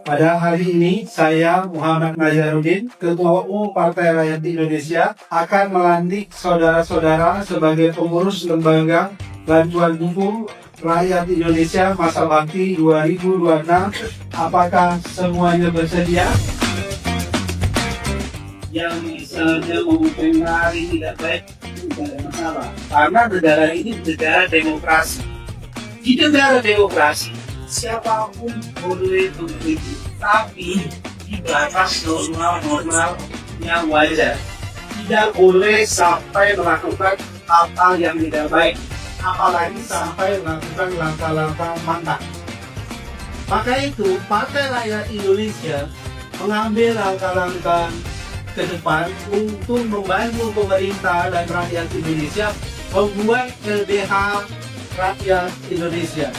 Pada hari ini, saya Muhammad Nazarudin, Ketua Umum Partai Rakyat Indonesia, akan melantik saudara-saudara sebagai pengurus lembaga bantuan hukum rakyat Indonesia masa bakti 2026. Apakah semuanya bersedia? Yang misalnya mengomentari tidak baik, tidak ada masalah. Karena negara ini negara demokrasi. Di negara demokrasi, siapapun boleh mengkritik, tapi di batas normal yang wajar. Tidak boleh sampai melakukan hal-hal yang tidak baik, apalagi sampai melakukan langkah-langkah mantap. Maka itu, Partai Rakyat Indonesia mengambil langkah-langkah ke depan untuk membantu pemerintah dan rakyat Indonesia membuat LDH rakyat Indonesia.